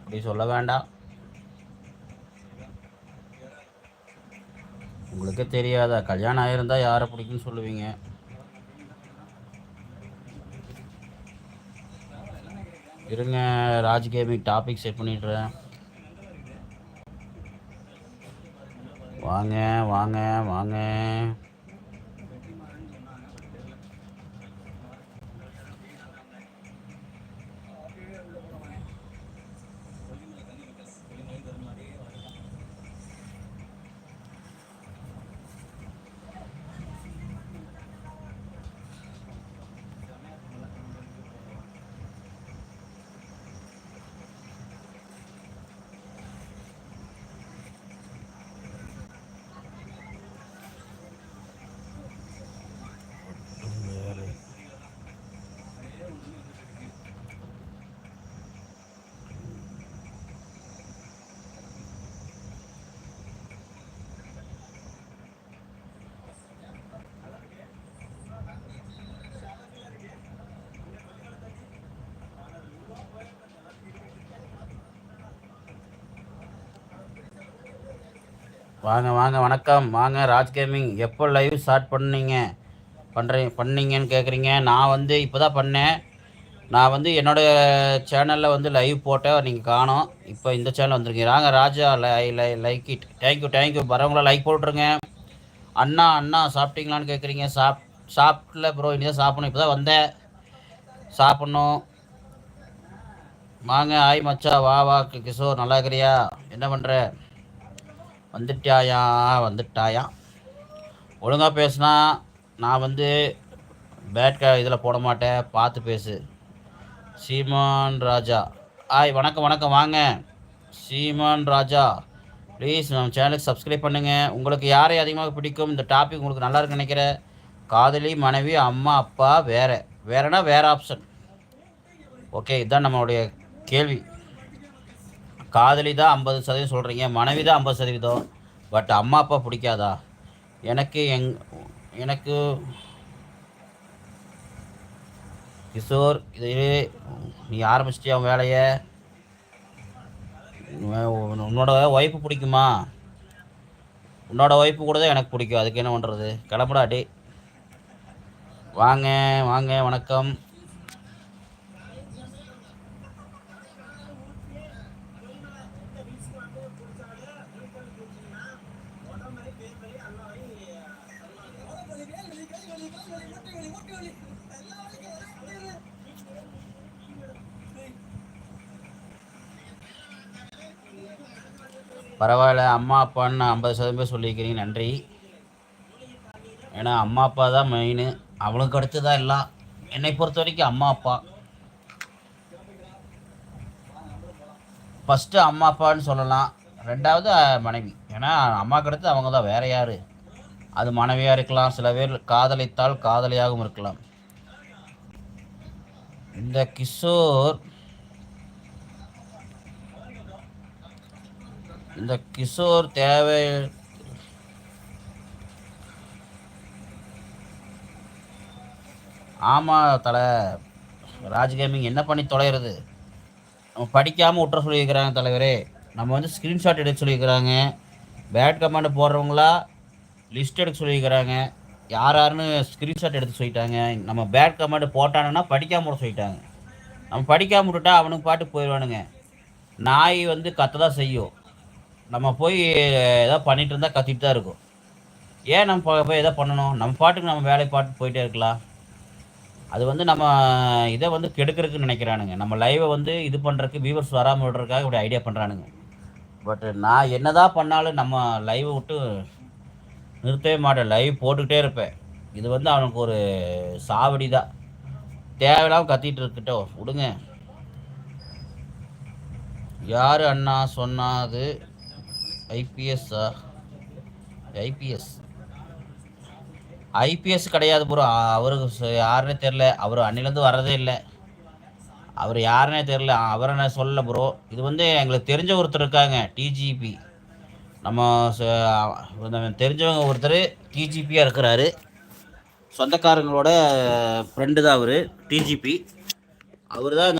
அப்படி சொல்ல வேண்டாம். உங்களுக்கே தெரியாதா? கல்யாணம் ஆகியிருந்தா யாரை பிடிக்குன்னு சொல்லுவீங்க? இருங்க, ராஜ் கேமிங் டாபிக் செட் பண்ணிடுறேன். வாங்க வாங்க வாங்க. வாங்க வாங்க, வணக்கம். வாங்க ராஜ் கேமிங். எப்போ லைவ் ஸ்டார்ட் பண்ணீங்கன்னு கேட்குறீங்க. நான் வந்து இப்போ தான் பண்ணேன். நான் வந்து என்னோடய சேனலில் வந்து லைவ் போட்டேன், நீங்கள் காணோம். இப்போ இந்த சேனல் வந்துருக்கீங்க. வாங்க ராஜா, லைக் இட். தேங்க்யூ. வரவங்கள லைக் போட்டுருங்க. அண்ணா சாப்பிட்டீங்களான்னு கேட்குறீங்க. சாப்பிடல ப்ரோ, இனி தான் சாப்பிடணும். இப்போ தான் வந்தேன், சாப்பிட்ணும். வாங்க. ஆய் மச்சா, வா கிஷோர், நல்லா இருக்கிறியா? என்ன பண்ணுற? வந்துட்டாயா? ஒழுங்காக பேசுனா நான் வந்து இதில் போட மாட்டேன், பார்த்து பேசு. சீமான் ராஜா, வணக்கம். வாங்க சீமான் ராஜா, ப்ளீஸ் நம்ம சேனலுக்கு சப்ஸ்கிரைப் பண்ணுங்கள். உங்களுக்கு யாரை அதிகமாக பிடிக்கும்? இந்த டாபிக் உங்களுக்கு நல்லா இருக்குன்னு நினைக்கிறேன். காதலி, மனைவி, அம்மா, அப்பா, வேறனா வேற ஆப்ஷன். ஓகே, இதுதான் நம்மளுடைய கேள்வி. காதலி தான் 50% சொல்கிறீங்க, மனைவி தான் 50%. பட் அம்மா அப்பா பிடிக்காதா? எனக்கு கிஷோர், இது நீ ஆரம்பிச்சிட்டியா வேலையை? உன்னோட ஒய்ஃபு பிடிக்குமா? உன்னோட ஒய்ஃபு கூட தான் எனக்கு பிடிக்கும். அதுக்கு என்ன பண்ணுறது? கிளம்புடா டே. வாங்க, வணக்கம். பரவாயில்ல, அம்மா அப்பான்னு 50% சொல்லியிருக்கிறீங்க, நன்றி. ஏன்னா அம்மா அப்பா தான் மெயின். அவளுக்கு அடுத்து தான் எல்லாம். என்னை பொறுத்த வரைக்கும் அம்மா அப்பா ஃபஸ்ட்டு. அம்மா அப்பான்னு சொல்லலாம், ரெண்டாவது மனைவி. ஏன்னா அம்மாவுக்கு அடுத்து அவங்க தான், வேற யார்? அது மனைவியாக இருக்கலாம், சில பேர் காதலித்தால் காதலியாகவும் இருக்கலாம். இந்த கிஷோர் தேவை. ஆமாம் தலை. ராஜ் கேமிங் என்ன பண்ணி தொலைகிறது? நம்ம படிக்காமல் விட்டுற சொல்லியிருக்கிறாங்க தலைவரே. நம்ம வந்து ஸ்க்ரீன்ஷாட் எடுக்க சொல்லியிருக்கிறாங்க. பேட் கமெண்ட் போடுறவங்களா லிஸ்ட் எடுக்க சொல்லியிருக்கிறாங்க. யாருன்னு ஸ்க்ரீன்ஷாட் எடுத்து சொல்லிட்டாங்க. நம்ம பேட் கமெண்ட் போட்டானுன்னா படிக்காமல் விட சொல்லிட்டாங்க. நம்ம படிக்காமல் விட்டுட்டா அவனுக்கு பாட்டு போயிடுவானுங்க. நாய் வந்து கத்த தான் செய்யும். நம்ம போய் எதாவது பண்ணிகிட்டு இருந்தால் கத்திட்டு தான் இருக்கும். ஏன் நம்ம போய் எதாவது பண்ணணும்? நம்ம பாட்டுக்கு நம்ம வேலை பாட்டு போயிட்டே இருக்கலாம். அது வந்து நம்ம இதை வந்து கெடுக்கிறதுக்கு நினைக்கிறானுங்க. நம்ம லைவை வந்து இது பண்ணுறதுக்கு, வியூவர்ஸ் வராமல் விடுறதுக்காக இப்படி ஐடியா பண்ணுறானுங்க. பட் நான் என்ன தான் பண்ணாலும் நம்ம லைவை விட்டு நிறுத்தவே மாட்டேன். லைவ் போட்டுக்கிட்டே இருப்பேன். இது வந்து அவனுக்கு ஒரு சாவடி தான். தேவையில்லாமல் கத்திட்டு இருக்கட்டும், விடுங்க. யார் அண்ணா சொன்னாது? ஐபிஎஸ்ஸா? ஐபிஎஸ் கிடையாது ப்ரோ. அவருக்கு யாருன்னே தெரில. அவர் அன்னிலேருந்து வர்றதே இல்லை. அவர் யாருன்னே தெரில. அவரை நான் சொல்லலை ப்ரோ. இது வந்து எங்களுக்கு தெரிஞ்ச ஒருத்தர் இருக்காங்க, டிஜிபி. நம்ம தெரிஞ்சவங்க ஒருத்தர் டிஜிபியாக இருக்கிறாரு. சொந்தக்காரங்களோட ஃப்ரெண்டு தான் அவர், டிஜிபி. அவர் தான்